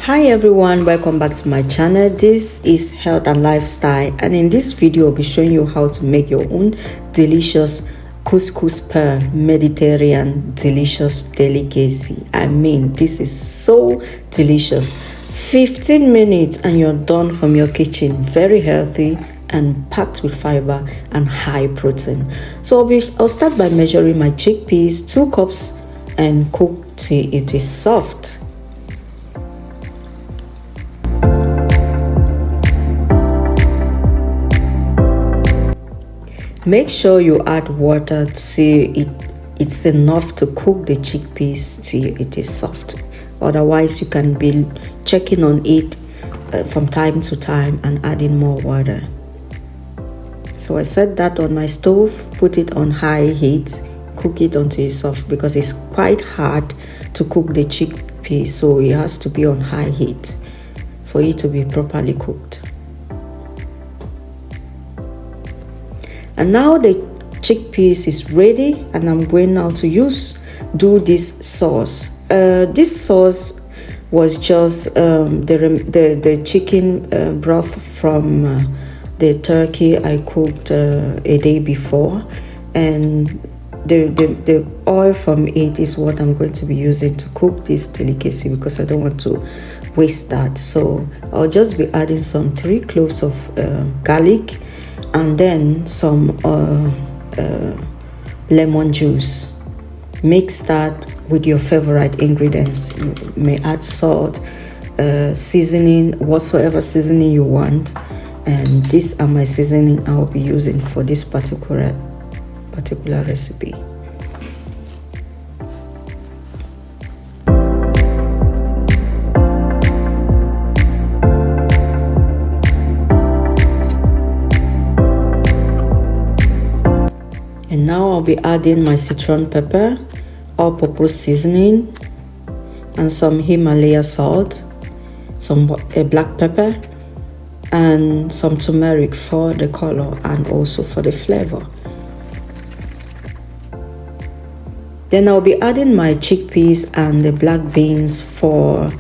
Hi everyone, welcome back to my channel. This is health and lifestyle, and in this video I'll be showing you how to make your own delicious couscous pearl Mediterranean delicious delicacy. I mean, this is so delicious. 15 minutes and you're done from your kitchen. Very healthy and packed with fiber and high protein. So I'll start by measuring my chickpeas, 2 cups, and cook till it is soft. Make sure you add water till it's enough to cook the chickpeas till it is soft. Otherwise, you can be checking on it from time to time and adding more water. So I set that on my stove, put it on high heat, cook it until it's soft because it's quite hard to cook the chickpeas, so it has to be on high heat for it to be properly cooked. And now the chickpeas is ready, and I'm going now to do this sauce. This sauce was just the chicken broth from the turkey I cooked a day before, and the oil from it is what I'm going to be using to cook this delicacy because I don't want to waste that. So I'll just be adding some 3 cloves of garlic, and then some lemon juice. Mix that with your favorite ingredients. You may add salt, seasoning, whatsoever seasoning you want, and these are my seasoning I'll be using for this particular recipe. And now I'll be adding my citron pepper, all-purpose seasoning, and some Himalaya salt, some black pepper, and some turmeric for the color and also for the flavor. Then I'll be adding my chickpeas and the black beans for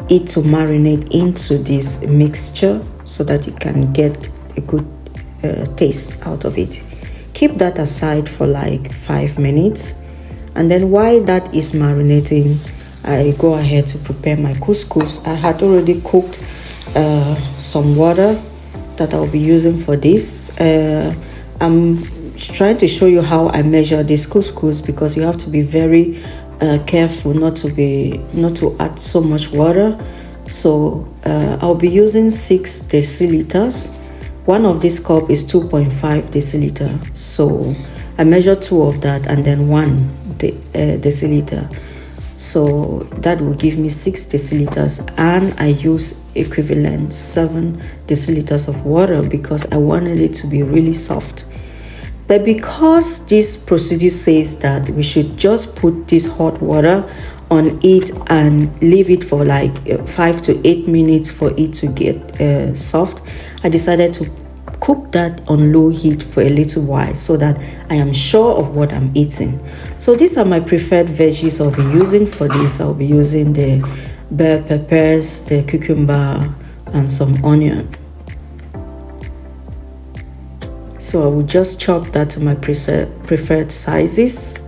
it to marinate into this mixture so that you can get a good taste out of it. Keep that aside for like 5 minutes, and then while that is marinating, I go ahead to prepare my couscous. I had already cooked some water that I'll be using for this. I'm trying to show you how I measure this couscous because you have to be very careful not to add so much water. So I'll be using 6 deciliters. One of this cup is 2.5 deciliter, so I measure 2 of that and then 1 deciliter. So that will give me 6 deciliters, and I use equivalent 7 deciliters of water because I wanted it to be really soft. But because this procedure says that we should just put this hot water on it and leave it for like 5 to 8 minutes for it to get soft, I decided to cook that on low heat for a little while so that I am sure of what I'm eating. So these are my preferred veggies I'll be using for this. I'll be using the bell peppers, the cucumber, and some onion. So I will just chop that to my preferred sizes.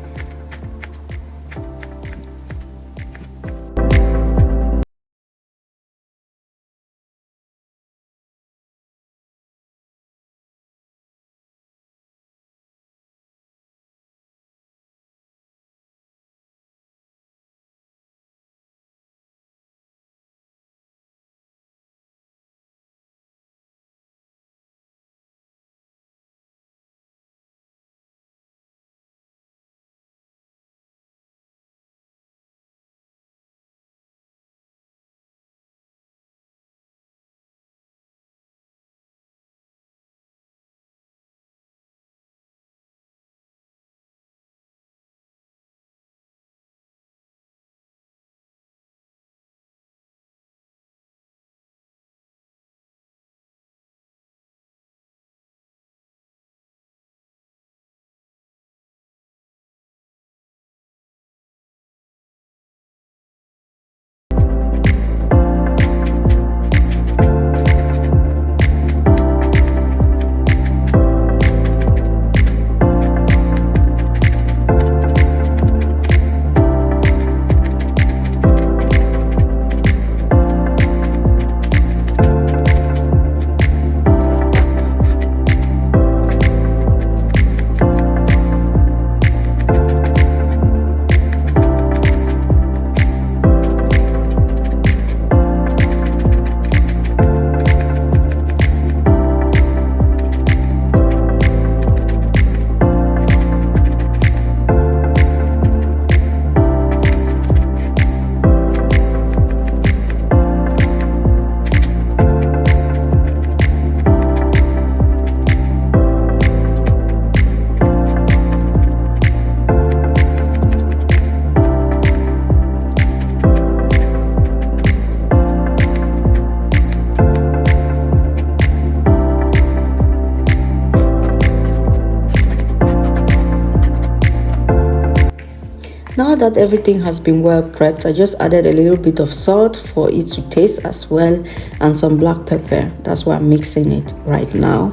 Now that everything has been well prepped, I just added a little bit of salt for it to taste as well, and some black pepper. That's why I'm mixing it right now.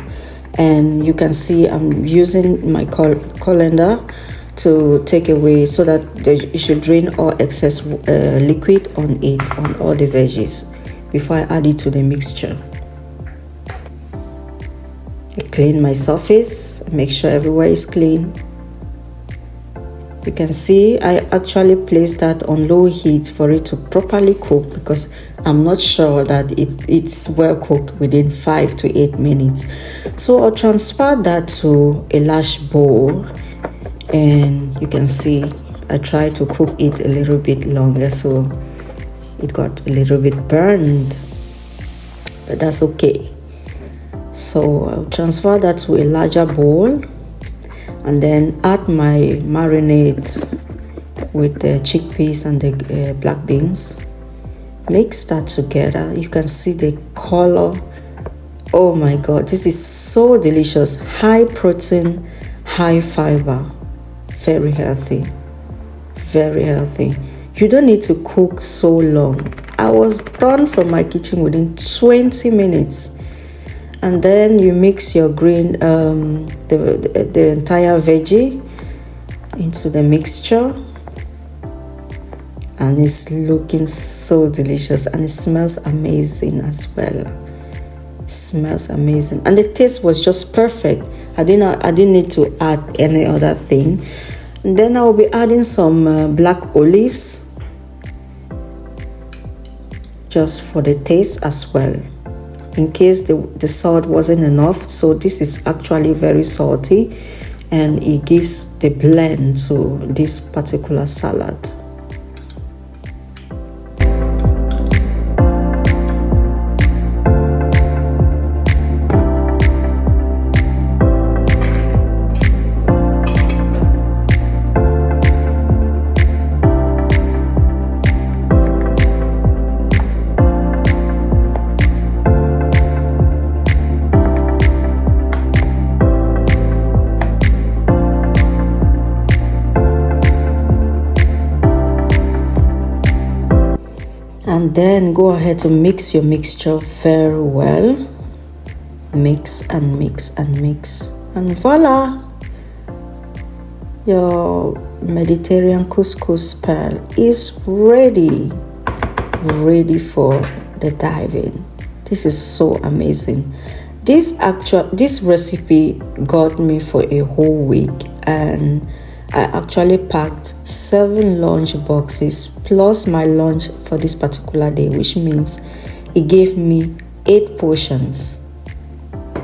And you can see I'm using my colander to take away, so that it should drain all excess liquid on it, on all the veggies, before I add it to the mixture. I clean my surface, make sure everywhere is clean. You can see I actually placed that on low heat for it to properly cook, because I'm not sure that it's well cooked within 5 to 8 minutes. So I'll transfer that to a large bowl, and you can see I tried to cook it a little bit longer, so it got a little bit burned, but that's okay. So I'll transfer that to a larger bowl, and then add my marinade with the chickpeas and the black beans. Mix that together. You can see the color. Oh my god, this is so delicious. High protein, high fiber, very healthy, very healthy. You don't need to cook so long. I was done from my kitchen within 20 minutes. And then you mix your green, the entire veggie into the mixture, and it's looking so delicious, and it smells amazing as well. It smells amazing, and the taste was just perfect. I didn't need to add any other thing. And then I will be adding some black olives, just for the taste as well, in case the salt wasn't enough. So this is actually very salty, and it gives the blend to this particular salad. And then go ahead to mix your mixture very well. Mix and mix and mix, and voila, your Mediterranean couscous pearl is ready for the dive-in. This is so amazing. This recipe got me for a whole week, and I actually packed 7 lunch boxes plus my lunch for this particular day, which means it gave me 8 portions.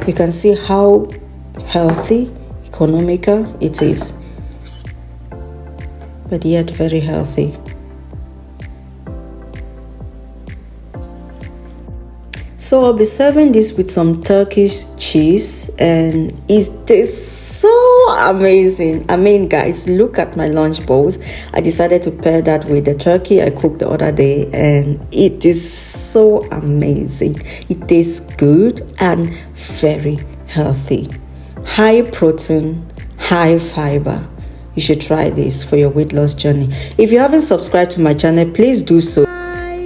You can see how healthy, economical it is, but yet very healthy. So I'll be serving this with some Turkish cheese, and it tastes so amazing. I mean, guys, look at my lunch bowls. I decided to pair that with the turkey I cooked the other day, and it is so amazing. It tastes good and very healthy. High protein, high fiber. You should try this for your weight loss journey. If you haven't subscribed to my channel, please do so.